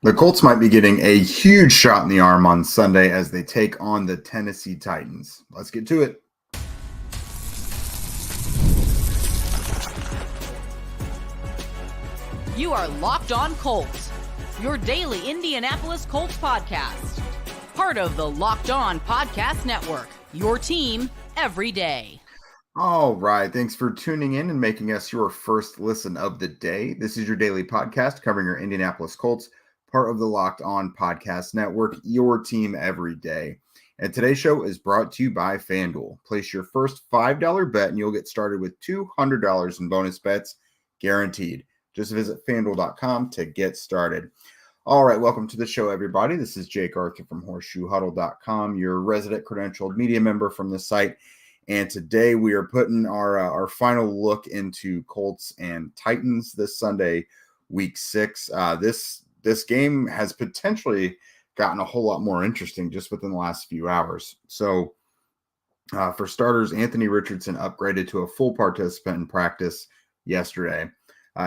The Colts might be getting a huge shot in the arm on Sunday as they take on the Tennessee Titans. Let's get to it. You are Locked On Colts, your daily Indianapolis Colts podcast. Part of the Locked On Podcast Network, your team every day. All right. Thanks for tuning in and making us your first listen of the day. This is your daily podcast covering your Indianapolis Colts, part of the Locked On Podcast Network, your team every day. And today's show is brought to you by FanDuel. Place your first $5 bet and you'll get started with $200 in bonus bets guaranteed. Just visit FanDuel.com to get started. All right, welcome to the show, everybody. This is Jake Arthur from HorseshoeHuddle.com, your resident credentialed media member from the site. And today we are putting our final look into Colts and Titans this Sunday, Week 6. This game has potentially gotten a whole lot more interesting just within the last few hours. So for starters, Anthony Richardson upgraded to a full participant in practice yesterday.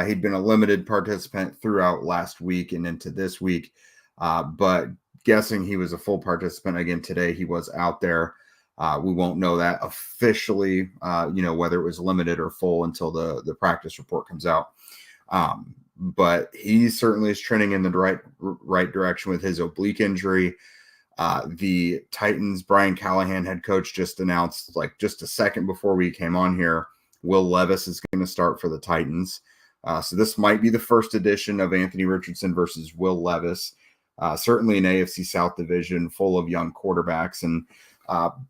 He'd been a limited participant throughout last week and into this week, but guessing he was a full participant again today. He was out there. We won't know that officially, whether it was limited or full until the practice report comes out. But he certainly is trending in the right direction with his oblique injury. The Titans, Brian Callahan, head coach, just announced, like just a second before we came on here, Will Levis is going to start for the Titans. So this might be the first edition of Anthony Richardson versus Will Levis. Certainly an AFC South division full of young quarterbacks and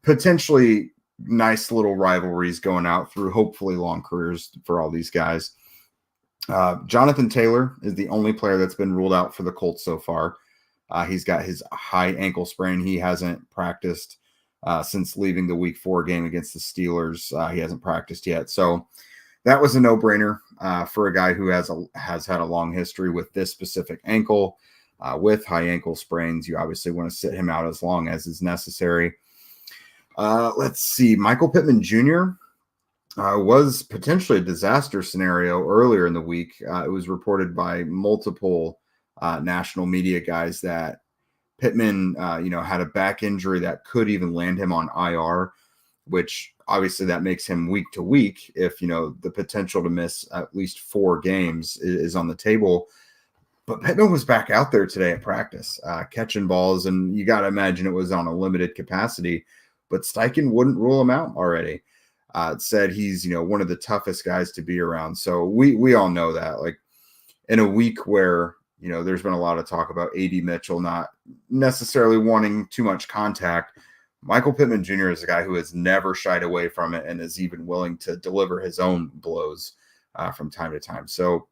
potentially nice little rivalries going out through hopefully long careers for all these guys. Jonathan Taylor is the only player that's been ruled out for the Colts so far. He's got his high ankle sprain. He hasn't practiced since leaving the Week 4 game against the Steelers. He hasn't practiced yet. So that was a no-brainer for a guy who has had a long history with this specific ankle. With high ankle sprains, you obviously want to sit him out as long as is necessary. Let's see. Michael Pittman Jr. Was potentially a disaster scenario earlier in the week. It was reported by multiple national media guys that Pittman, had a back injury that could even land him on IR, which obviously that makes him week to week if, the potential to miss at least 4 games is on the table. But Pittman was back out there today at practice, catching balls, and you got to imagine it was on a limited capacity. But Steichen wouldn't rule him out already. It said he's, one of the toughest guys to be around. So we all know that. Like in a week where, there's been a lot of talk about A.D. Mitchell not necessarily wanting too much contact, Michael Pittman Jr. is a guy who has never shied away from it and is even willing to deliver his own blows from time to time. So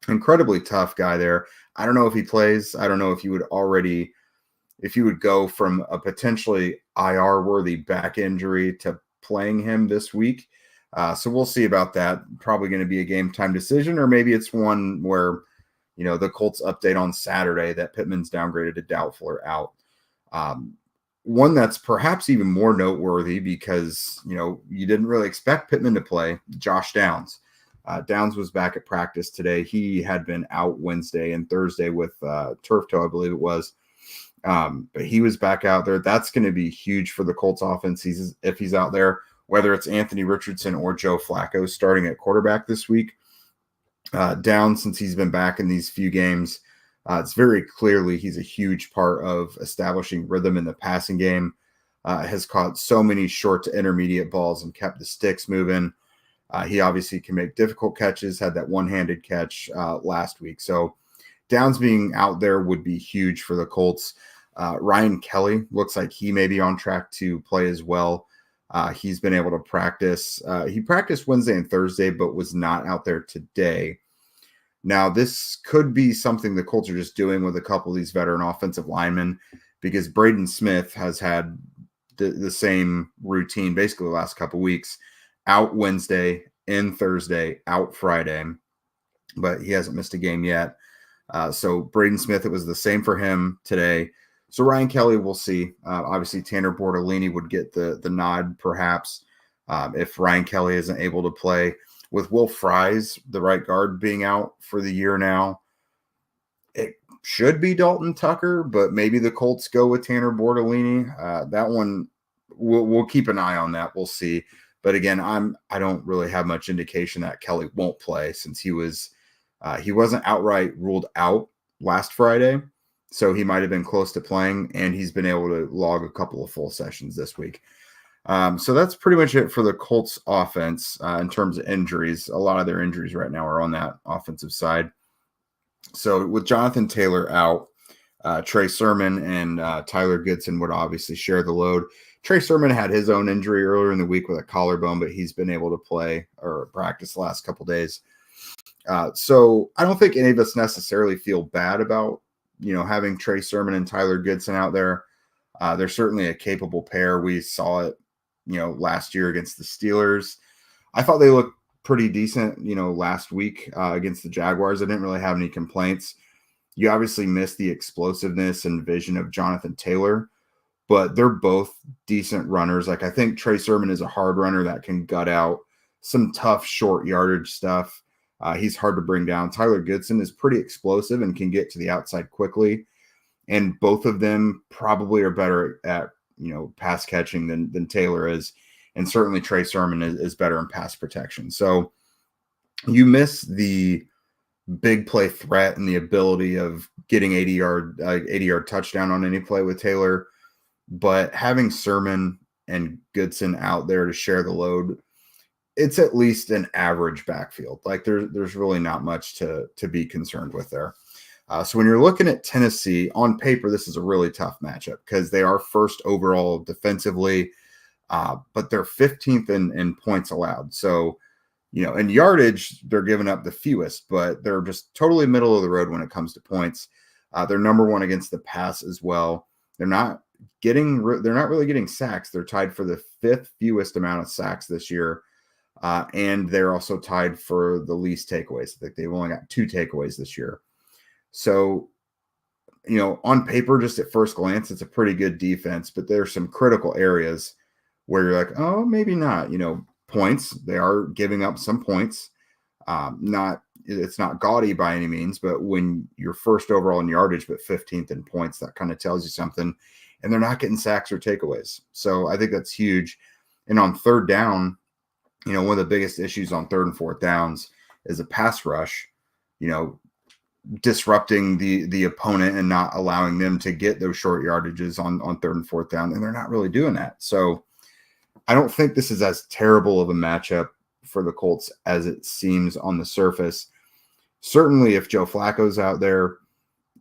incredibly tough guy there. I don't know if he plays. I don't know if you would go from a potentially IR-worthy back injury to playing him this week. So we'll see about that. Probably going to be a game time decision, or maybe it's one where, the Colts update on Saturday that Pittman's downgraded to doubtful or out. One that's perhaps even more noteworthy because, you didn't really expect Pittman to play, Josh Downs. Downs was back at practice today. He had been out Wednesday and Thursday with turf toe, I believe it was. But he was back out there. That's going to be huge for the Colts offense if he's out there, whether it's Anthony Richardson or Joe Flacco starting at quarterback this week. Downs, since he's been back in these few games, it's very clearly he's a huge part of establishing rhythm in the passing game. Has caught so many short to intermediate balls and kept the sticks moving. He obviously can make difficult catches, had that one-handed catch last week. So Downs being out there would be huge for the Colts. Ryan Kelly looks like he may be on track to play as well. He's been able to practice. He practiced Wednesday and Thursday, but was not out there today. Now, this could be something the Colts are just doing with a couple of these veteran offensive linemen because Braden Smith has had the same routine basically the last couple of weeks. Out Wednesday, in Thursday, out Friday, but he hasn't missed a game yet. So Braden Smith, it was the same for him today. So Ryan Kelly, we'll see. Obviously, Tanner Bortolini would get the nod, perhaps, if Ryan Kelly isn't able to play. With Will Fries, the right guard, being out for the year now, it should be Dalton Tucker, but maybe the Colts go with Tanner Bortolini. That one, we'll keep an eye on that. We'll see. But again, I don't really have much indication that Kelly won't play, since he wasn't outright ruled out last Friday, so he might have been close to playing, and he's been able to log a couple of full sessions this week. So that's pretty much it for the Colts offense in terms of injuries. A lot of their injuries right now are on that offensive side. So with Jonathan Taylor out, Trey Sermon and Tyler Goodson would obviously share the load. Trey Sermon had his own injury earlier in the week with a collarbone, but he's been able to play or practice the last couple days. So I don't think any of us necessarily feel bad about, having Trey Sermon and Tyler Goodson out there. They're certainly a capable pair. We saw it, last year against the Steelers. I thought they looked pretty decent, last week against the Jaguars. I didn't really have any complaints. You obviously missed the explosiveness and vision of Jonathan Taylor, but they're both decent runners. Like, I think Trey Sermon is a hard runner that can gut out some tough short yardage stuff. He's hard to bring down. Tyler Goodson is pretty explosive and can get to the outside quickly. And both of them probably are better at, pass catching than Taylor is. And certainly Trey Sermon is better in pass protection. So you miss the big play threat and the ability of getting 80-yard touchdown on any play with Taylor. But having Sermon and Goodson out there to share the load, it's at least an average backfield. Like, there's really not much to be concerned with there. So when you're looking at Tennessee, on paper, this is a really tough matchup because they are first overall defensively, but they're 15th in points allowed. So, in yardage, they're giving up the fewest, but they're just totally middle of the road when it comes to points. They're number one against the pass as well. They're not really getting sacks. They're tied for the 5th fewest amount of sacks this year. And they're also tied for the least takeaways. I think they've only got 2 takeaways this year. So, on paper, just at first glance, it's a pretty good defense, but there's some critical areas where you're like, oh, maybe not. Points, they are giving up some points. It's not gaudy by any means, but when you're first overall in yardage, but 15th in points, that kind of tells you something. And they're not getting sacks or takeaways. So I think that's huge. And on third down, one of the biggest issues on third and fourth downs is a pass rush, disrupting the opponent and not allowing them to get those short yardages on third and fourth down. And they're not really doing that. So I don't think this is as terrible of a matchup for the Colts as it seems on the surface. Certainly if Joe Flacco's out there,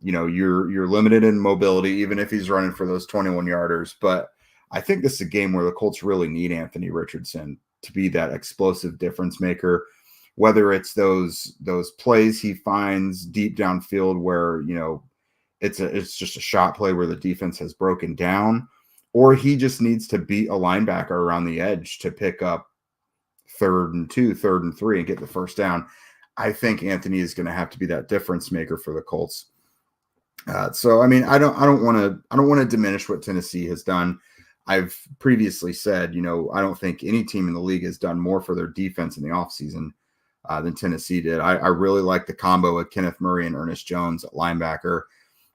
you're limited in mobility, even if he's running for those 21 yarders. But I think this is a game where the Colts really need Anthony Richardson to be that explosive difference maker, whether it's those plays he finds deep downfield where, it's just a shot play where the defense has broken down, or he just needs to beat a linebacker around the edge to pick up 3rd and 2, 3rd and 3 and get the first down. I think Anthony is going to have to be that difference maker for the Colts. So, I mean, I don't want to diminish what Tennessee has done. I've previously said, I don't think any team in the league has done more for their defense in the offseason than Tennessee did. I really like the combo of Kenneth Murray and Ernest Jones at linebacker.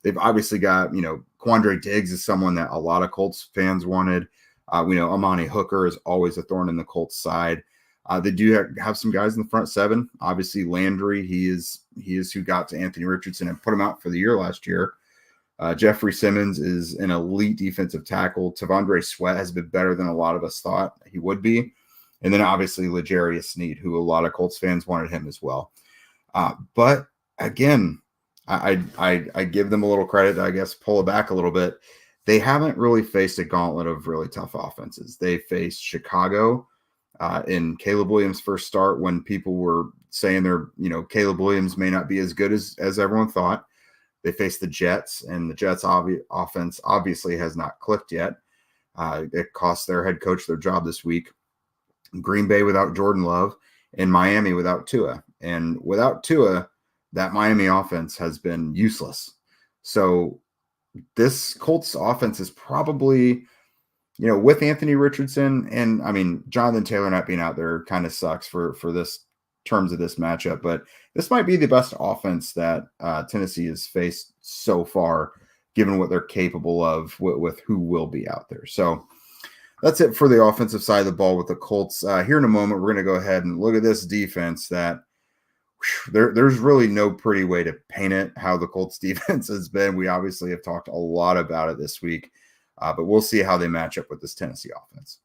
They've obviously got, Quandre Diggs is someone that a lot of Colts fans wanted. Amani Hooker is always a thorn in the Colts side. They do have some guys in the front 7. Obviously, Landry, he is who got to Anthony Richardson and put him out for the year last year. Jeffrey Simmons is an elite defensive tackle. Tavondre Sweat has been better than a lot of us thought he would be. And then obviously L'Jarius Sneed, who a lot of Colts fans wanted him as well. But again, I give them a little credit, I guess, pull it back a little bit. They haven't really faced a gauntlet of really tough offenses. They faced Chicago in Caleb Williams' first start when people were saying Caleb Williams may not be as good as everyone thought. They faced the Jets, and the Jets' offense obviously has not clicked yet. It cost their head coach their job this week. Green Bay without Jordan Love, and Miami without Tua. And without Tua, that Miami offense has been useless. So this Colts offense is probably, with Anthony Richardson, and I mean, Jonathan Taylor not being out there kind of sucks for this terms of this matchup, but this might be the best offense that Tennessee has faced so far, given what they're capable of with who will be out there. So that's it for the offensive side of the ball with the Colts. Here in a moment, we're going to go ahead and look at this defense that there's really no pretty way to paint it, how the Colts defense has been. We obviously have talked a lot about it this week, but we'll see how they match up with this Tennessee offense.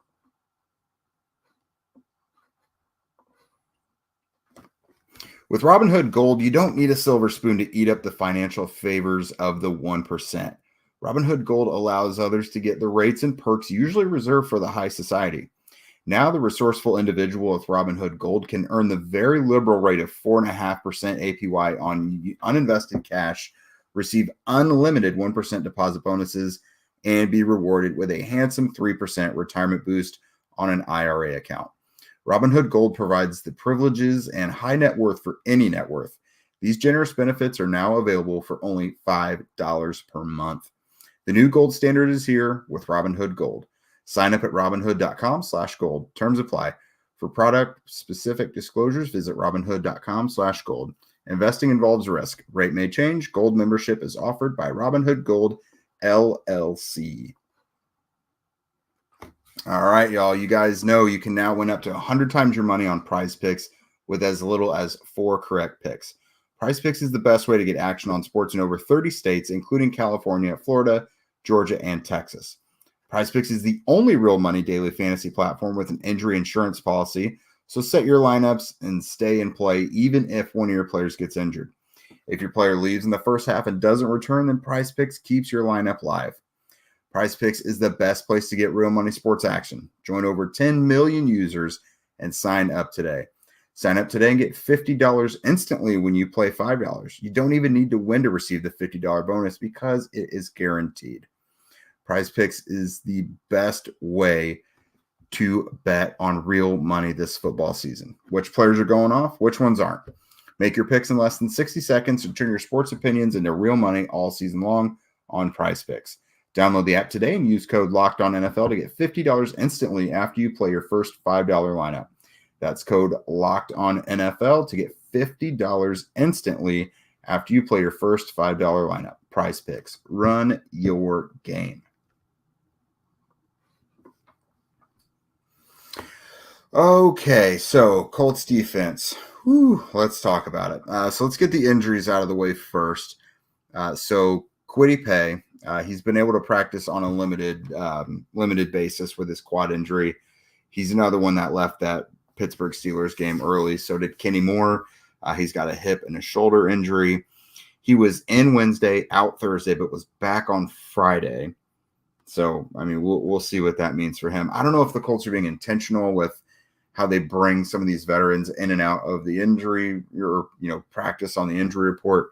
With Robinhood Gold, you don't need a silver spoon to eat up the financial favors of the 1%. Robinhood Gold allows others to get the rates and perks usually reserved for the high society. Now the resourceful individual with Robinhood Gold can earn the very liberal rate of 4.5% APY on uninvested cash, receive unlimited 1% deposit bonuses, and be rewarded with a handsome 3% retirement boost on an IRA account. Robinhood Gold provides the privileges and high net worth for any net worth. These generous benefits are now available for only $5 per month. The new gold standard is here with Robinhood Gold. Sign up at robinhood.com/gold. Terms apply. For product-specific disclosures, visit robinhood.com/gold. Investing involves risk. Rate may change. Gold membership is offered by Robinhood Gold, LLC. All right, y'all. You guys know you can now win up to 100 times your money on PrizePicks with as little as 4 correct picks. PrizePicks is the best way to get action on sports in over 30 states, including California, Florida, Georgia, and Texas. PrizePicks is the only real money daily fantasy platform with an injury insurance policy, so set your lineups and stay in play even if one of your players gets injured. If your player leaves in the first half and doesn't return, then PrizePicks keeps your lineup live. PrizePicks is the best place to get real money sports action. Join over 10 million users and sign up today. Sign up today and get $50 instantly when you play $5. You don't even need to win to receive the $50 bonus because it is guaranteed. PrizePicks is the best way to bet on real money this football season. Which players are going off? Which ones aren't? Make your picks in less than 60 seconds and turn your sports opinions into real money all season long on PrizePicks. Download the app today and use code LOCKEDONNFL to get $50 instantly after you play your first $5 lineup. That's code LOCKEDONNFL to get $50 instantly after you play your first $5 lineup. PrizePicks. Run your game. Okay, so Colts defense. Let's talk about it. So let's get the injuries out of the way first. So Kwity Paye, he's been able to practice on a limited basis with his quad injury. He's another one that left that Pittsburgh Steelers game early. So did Kenny Moore. He's got a hip and a shoulder injury. He was in Wednesday, out Thursday, but was back on Friday. So, I mean, we'll see what that means for him. I don't know if the Colts are being intentional with how they bring some of these veterans in and out of the injury or, practice on the injury report.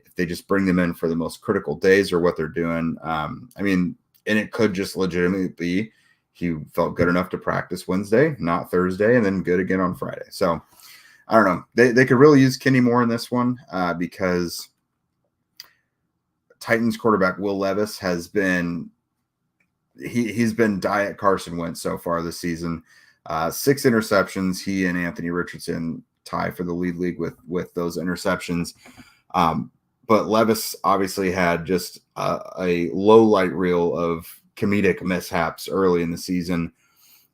If they just bring them in for the most critical days or what they're doing. And it could just legitimately be he felt good enough to practice Wednesday, not Thursday, and then good again on Friday. So I don't know. They could really use Kenny Moore in this one because Titans quarterback Will Levis has been he's been diet Carson Wentz so far this season. 6 interceptions. He and Anthony Richardson tie for the lead with those interceptions. But Levis obviously had just a low light reel of comedic mishaps early in the season.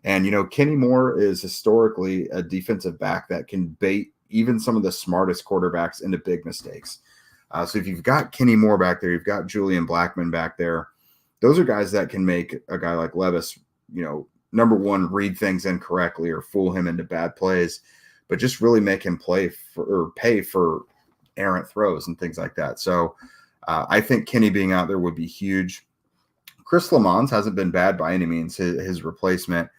And, Kenny Moore is historically a defensive back that can bait even some of the smartest quarterbacks into big mistakes. So if you've got Kenny Moore back there, you've got Julian Blackmon back there, those are guys that can make a guy like Levis, number one, read things incorrectly or fool him into bad plays, but just really make him pay for errant throws and things like that. So I think Kenny being out there would be huge. Chris Lamons hasn't been bad by any means. His replacement,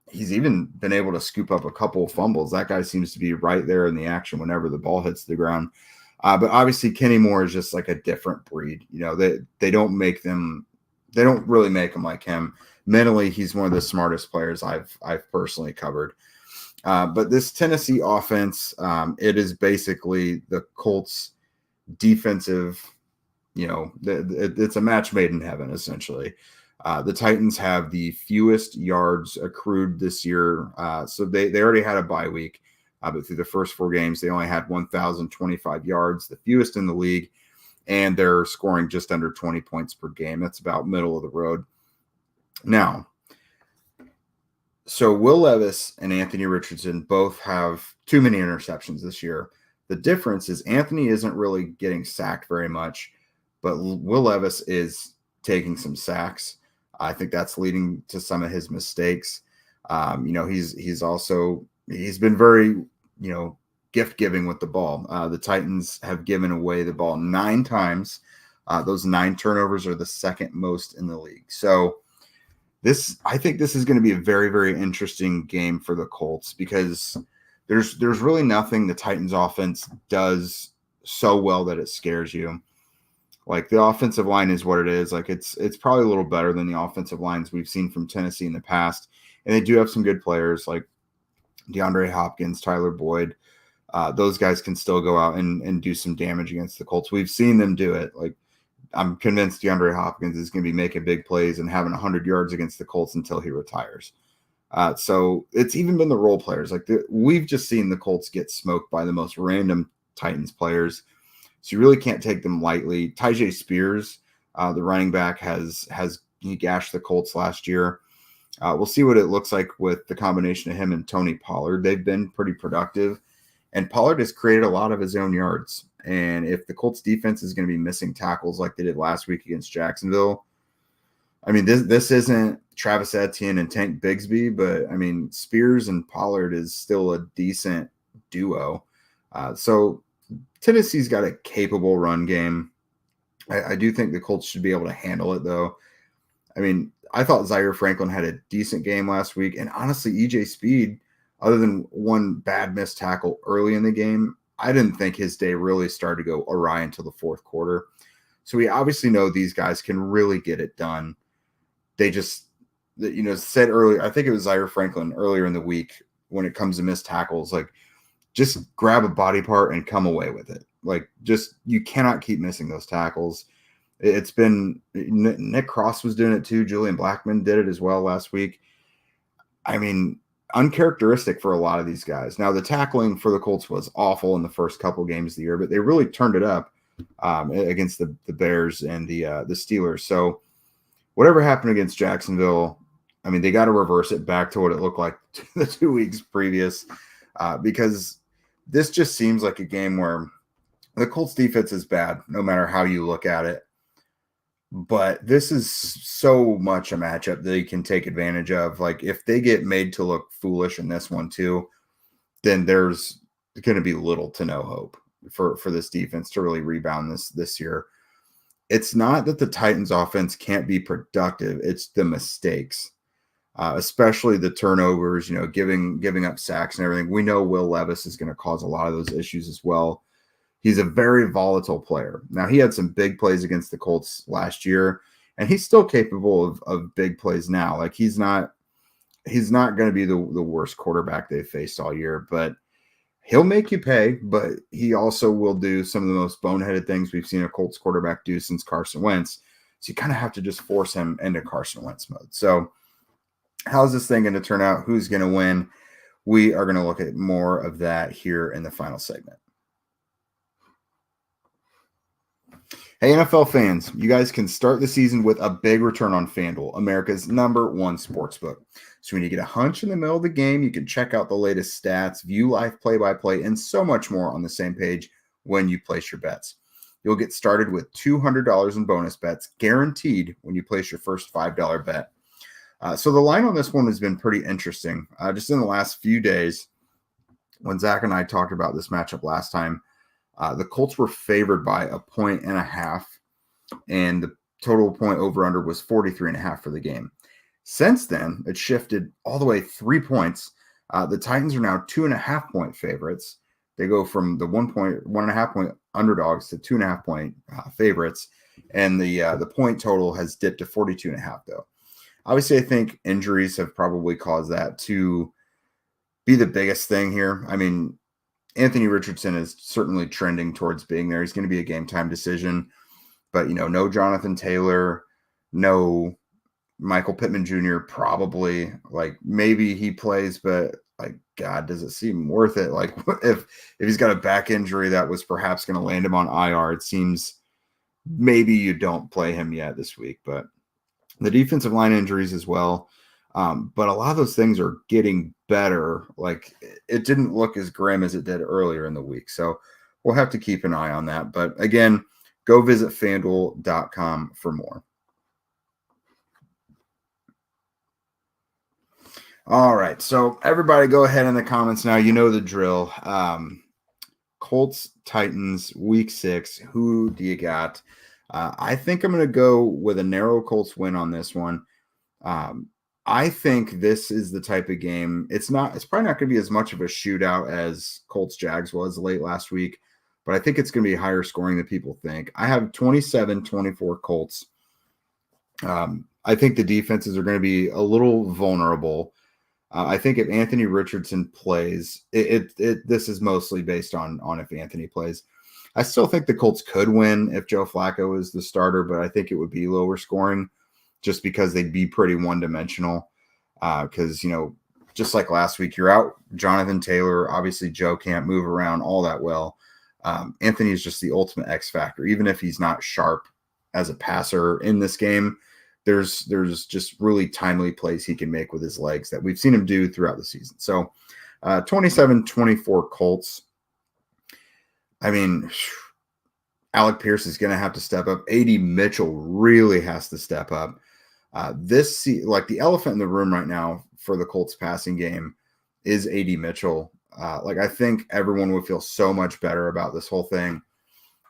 he's even been able to scoop up a couple of fumbles. That guy seems to be right there in the action whenever the ball hits the ground. But obviously Kenny Moore is just like a different breed. They don't really make him like him. Mentally, he's one of the smartest players I've personally covered. But this Tennessee offense, it is basically the Colts defensive, it's a match made in heaven, essentially. The Titans have the fewest yards accrued this year. So they already had a bye week. But through the first 4 games, they only had 1,025 yards, the fewest in the league, and they're scoring just under 20 points per game. That's about middle of the road. Now, so Will Levis and Anthony Richardson both have too many interceptions this year. The difference is Anthony isn't really getting sacked very much, but Will Levis is taking some sacks. I think that's leading to some of his mistakes. He's been very, gift giving with the ball. The Titans have given away the ball 9 times. Those 9 turnovers are the second most in the league. So I think this is going to be a very, very interesting game for the Colts because there's really nothing the Titans offense does so well that it scares you. Like, the offensive line is what it is. Like, it's probably a little better than the offensive lines we've seen from Tennessee in the past. And they do have some good players like DeAndre Hopkins, Tyler Boyd. Those guys can still go out and do some damage against the Colts. We've seen them do it. Like, I'm convinced DeAndre Hopkins is going to be making big plays and having 100 yards against the Colts until he retires. So it's even been the role players. Like, we've just seen the Colts get smoked by the most random Titans players. So you really can't take them lightly. Tyjae Spears, the running back, he gashed the Colts last year. We'll see what it looks like with the combination of him and Tony Pollard. They've been pretty productive, and Pollard has created a lot of his own yards. And if the Colts defense is going to be missing tackles like they did last week against Jacksonville, I mean, this isn't Travis Etienne and Tank Bigsby, but I mean, Spears and Pollard is still a decent duo. So Tennessee's got a capable run game. I do think the Colts should be able to handle it, though. I mean, I thought Zaire Franklin had a decent game last week, and honestly, EJ Speed, other than one bad missed tackle early in the game, I didn't think his day really started to go awry until the fourth quarter. So we obviously know these guys can really get it done. They just, said earlier, I think it was Zaire Franklin earlier in the week, when it comes to missed tackles, like, just grab a body part and come away with it. Like, you cannot keep missing those tackles. It's been, Nick Cross was doing it too. Julian Blackmon did it as well last week. I mean, uncharacteristic for a lot of these guys. Now, the tackling for the Colts was awful in the first couple games of the year, but they really turned it up against the Bears and the Steelers. So whatever happened against Jacksonville, I mean, they got to reverse it back to what it looked like the 2 weeks previous, because this just seems like a game where the Colts defense is bad, no matter how you look at it. But this is so much a matchup that you can take advantage of. Like, if they get made to look foolish in this one too, then there's going to be little to no hope for this defense to really rebound this year. It's not that the Titans offense can't be productive. It's the mistakes, especially the turnovers, giving up sacks and everything. We know Will Levis is going to cause a lot of those issues as well. He's a very volatile player. Now, he had some big plays against the Colts last year, and he's still capable of big plays now. Like, he's not going to be the worst quarterback they've faced all year, but he'll make you pay. But he also will do some of the most boneheaded things we've seen a Colts quarterback do since Carson Wentz. So you kind of have to just force him into Carson Wentz mode. So how's this thing going to turn out? Who's going to win? We are going to look at more of that here in the final segment. Hey, NFL fans, you guys can start the season with a big return on FanDuel, America's #1 sportsbook. So when you get a hunch in the middle of the game, you can check out the latest stats, view live play-by-play, and so much more on the same page when you place your bets. You'll get started with $200 in bonus bets guaranteed when you place your first $5 bet. So the line on this one has been pretty interesting. Just in the last few days, when Zach and I talked about this matchup last time, the Colts were favored by 1.5 points, and the total point over-under was 43.5 for the game. Since then, it shifted all the way 3 points. The Titans are now 2.5 point favorites. They go from the 1.5 point underdogs to 2.5 point favorites, and the point total has dipped to 42.5 though. Obviously, I think injuries have probably caused that to be the biggest thing here. I mean, Anthony Richardson is certainly trending towards being there. He's going to be a game time decision, but no Jonathan Taylor, no Michael Pittman Jr. probably. Like, maybe he plays, but like, God, does it seem worth it? Like if he's got a back injury that was perhaps going to land him on IR, it seems maybe you don't play him yet this week. But the defensive line injuries as well. But a lot of those things are getting better. Like it didn't look as grim as it did earlier in the week. So we'll have to keep an eye on that. But again, go visit FanDuel.com for more. All right. So everybody go ahead in the comments now. You know the drill. Colts, Titans, week 6. Who do you got? I think I'm going to go with a narrow Colts win on this one. I think this is the type of game. It's probably not going to be as much of a shootout as Colts Jags was late last week, but I think it's going to be higher scoring than people think. I have 27-24 Colts. I think the defenses are going to be a little vulnerable. I think if Anthony Richardson plays, this is mostly based on if Anthony plays. I still think the Colts could win if Joe Flacco is the starter, but I think it would be lower scoring just because they'd be pretty one-dimensional. Because, just like last week, you're out Jonathan Taylor. Obviously, Joe can't move around all that well. Anthony is just the ultimate X factor. Even if he's not sharp as a passer in this game, there's just really timely plays he can make with his legs that we've seen him do throughout the season. So 27-24 Colts. I mean, Alec Pierce is going to have to step up. A.D. Mitchell really has to step up. The elephant in the room right now for the Colts passing game is A.D. Mitchell. I think everyone would feel so much better about this whole thing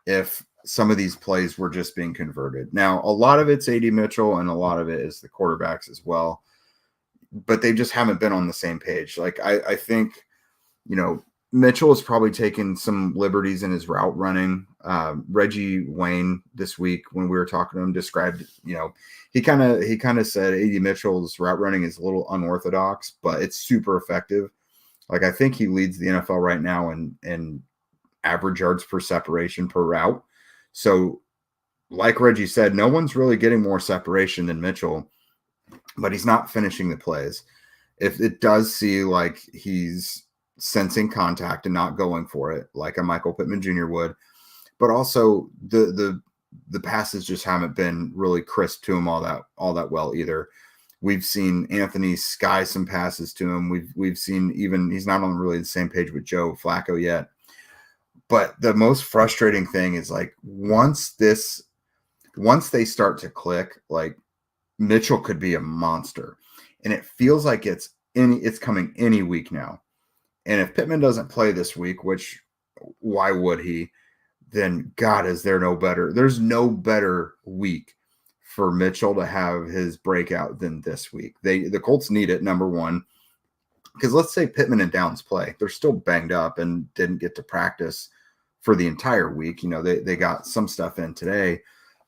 if some of these plays were just being converted. Now, a lot of it's A.D. Mitchell and a lot of it is the quarterbacks as well, but they just haven't been on the same page. I think, Mitchell has probably taken some liberties in his route running. Reggie Wayne this week, when we were talking to him, described, he kind of said A.D. Mitchell's route running is a little unorthodox, but it's super effective. I think he leads the NFL right now in average yards per separation per route. So like Reggie said, no one's really getting more separation than Mitchell, but he's not finishing the plays. If it does see like he's sensing contact and not going for it like a Michael Pittman Jr. would, but also the passes just haven't been really crisp to him all that well either. We've seen Anthony sky some passes to him. We've seen even he's not on really the same page with Joe Flacco yet. But the most frustrating thing is once they start to click, Mitchell could be a monster, and it feels like it's coming any week now. And if Pittman doesn't play this week, which why would he? Then God, there's no better week for Mitchell to have his breakout than this week. The Colts need it, number one, because let's say Pittman and Downs play. They're still banged up and didn't get to practice for the entire week. They got some stuff in today,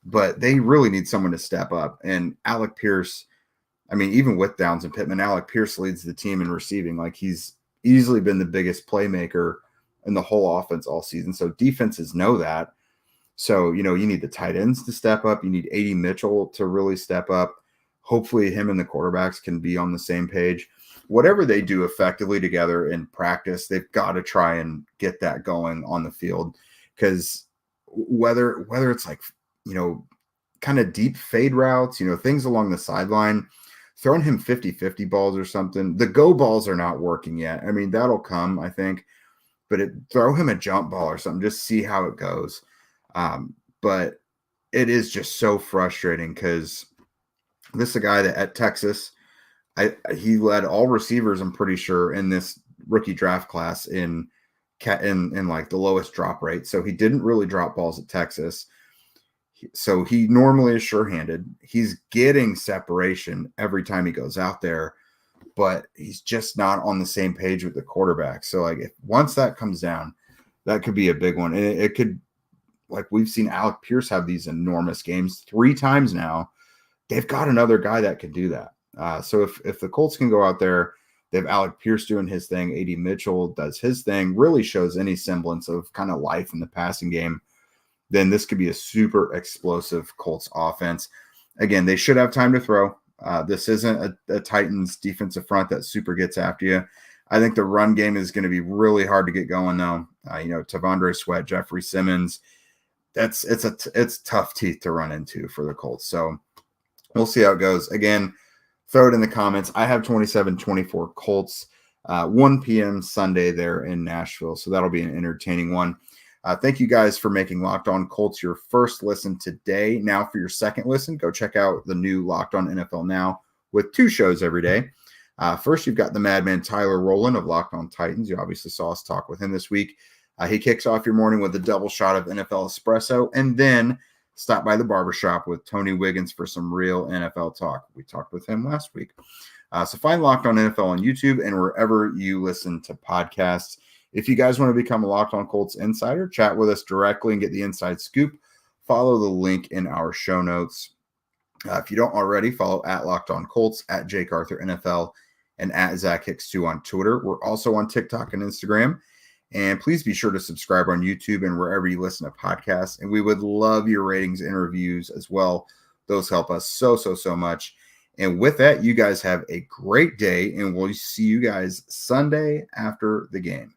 but they really need someone to step up. And Alec Pierce, even with Downs and Pittman, Alec Pierce leads the team in receiving. He's easily been the biggest playmaker in the whole offense all season. So defenses know that. So, you need the tight ends to step up. You need A.D. Mitchell to really step up. Hopefully him and the quarterbacks can be on the same page. Whatever they do effectively together in practice, they've got to try and get that going on the field. Because whether it's kind of deep fade routes, things along the sideline, throwing him 50-50 balls or something. The go balls are not working yet. That'll come, I think. But throw him a jump ball or something. Just see how it goes. But it is just so frustrating because this is a guy that at Texas, he led all receivers, I'm pretty sure, in this rookie draft class in the lowest drop rate. So he didn't really drop balls at Texas. So he normally is sure-handed. He's getting separation every time he goes out there, but he's just not on the same page with the quarterback. So once that comes down, that could be a big one. And it could, we've seen Alec Pierce have these enormous games 3 times now. They've got another guy that can do that. So if the Colts can go out there, they have Alec Pierce doing his thing, A.D. Mitchell does his thing, really shows any semblance of kind of life in the passing game, then this could be a super explosive Colts offense. Again, they should have time to throw. This isn't a Titans defensive front that super gets after you. I think the run game is going to be really hard to get going, though. Tavondre Sweat, Jeffrey Simmons, it's tough teeth to run into for the Colts. So we'll see how it goes. Again, throw it in the comments. I have 27-24 Colts, 1 p.m. Sunday there in Nashville. So that'll be an entertaining one. Thank you guys for making Locked On Colts your first listen today. Now for your second listen, go check out the new Locked On NFL Now with 2 shows every day. First, you've got the madman Tyler Rowland of Locked On Titans. You obviously saw us talk with him this week. He kicks off your morning with a double shot of NFL espresso, and then stop by the barbershop with Tony Wiggins for some real NFL talk. We talked with him last week. So find Locked On NFL on YouTube and wherever you listen to podcasts. If you guys want to become a Locked On Colts insider, chat with us directly and get the inside scoop, follow the link in our show notes. If you don't already, follow at Locked On Colts, at Jake Arthur NFL, and at Zach Hicks 2 on Twitter. We're also on TikTok and Instagram. And please be sure to subscribe on YouTube and wherever you listen to podcasts. And we would love your ratings and reviews as well. Those help us so much. And with that, you guys have a great day, and we'll see you guys Sunday after the game.